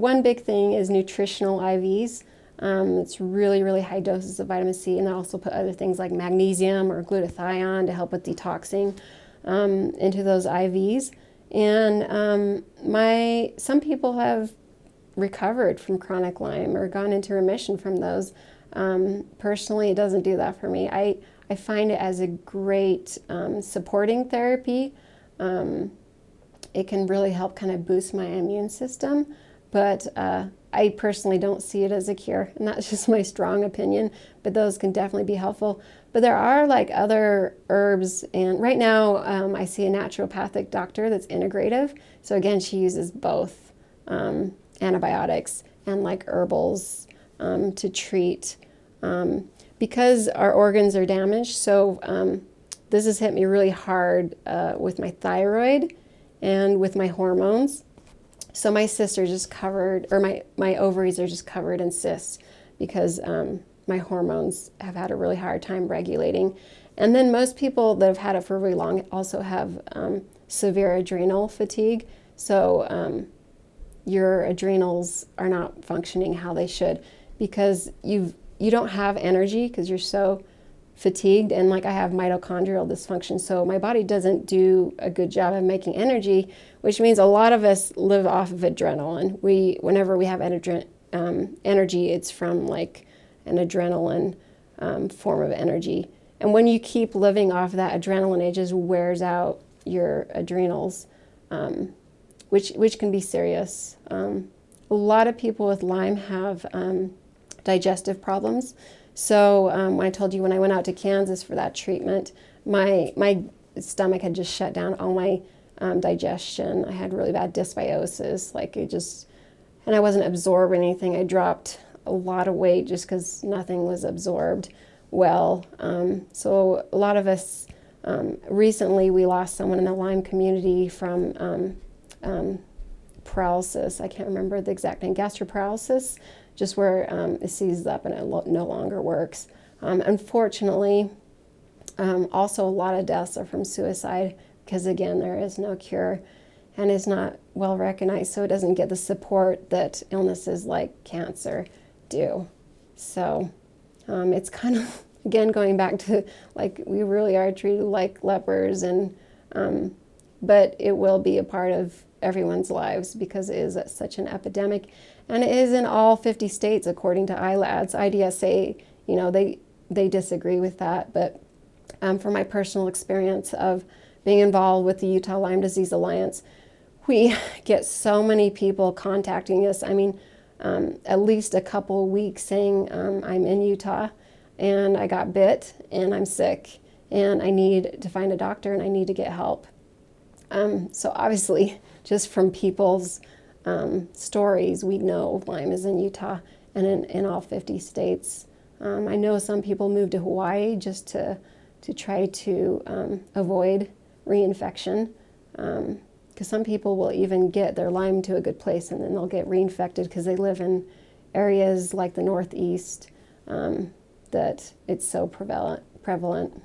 one big thing is nutritional IVs. It's really, really high doses of vitamin C, and they also put other things like magnesium or glutathione to help with detoxing into those IVs. And some people have recovered from chronic Lyme or gone into remission from those. Personally, it doesn't do that for me. I find it as a great supporting therapy. It can really help kind of boost my immune system, but I personally don't see it as a cure, and that's just my strong opinion, but those can definitely be helpful. But there are like other herbs, and right now I see a naturopathic doctor that's integrative. So again, she uses both antibiotics and like herbals to treat because our organs are damaged. So this has hit me really hard with my thyroid and with my hormones. So my cysts are just covered, or my ovaries are just covered in cysts because my hormones have had a really hard time regulating. And then most people that have had it for really long also have severe adrenal fatigue. So your adrenals are not functioning how they should because you don't have energy because you're so fatigued, and like I have mitochondrial dysfunction, so my body doesn't do a good job of making energy, which means a lot of us live off of adrenaline. Whenever we have energy, it's from like an adrenaline form of energy. And when you keep living off that adrenaline, it just wears out your adrenals, which can be serious. A lot of people with Lyme have digestive problems. So when I told you when I went out to Kansas for that treatment, my stomach had just shut down all my digestion. I had really bad dysbiosis, and I wasn't absorbing anything. I dropped a lot of weight just because nothing was absorbed well. So a lot of us, recently we lost someone in the Lyme community from paralysis. I can't remember the exact name, gastroparalysis, just where it seizes up and it no longer works. Unfortunately, also a lot of deaths are from suicide because, again, there is no cure and is not well recognized, so it doesn't get the support that illnesses like cancer do. So it's kind of, again, going back to like we really are treated like lepers, and but it will be a part of everyone's lives because it is such an epidemic. And it is in all 50 states, according to ILADS. IDSA, they disagree with that. But from my personal experience of being involved with the Utah Lyme Disease Alliance, we get so many people contacting us. I mean, at least a couple weeks saying, I'm in Utah and I got bit and I'm sick and I need to find a doctor and I need to get help. So obviously, just from people's stories, we know Lyme is in Utah and in all 50 states. I know some people move to Hawaii just to try to avoid reinfection, because some people will even get their Lyme to a good place and then they'll get reinfected because they live in areas like the Northeast that it's so prevalent.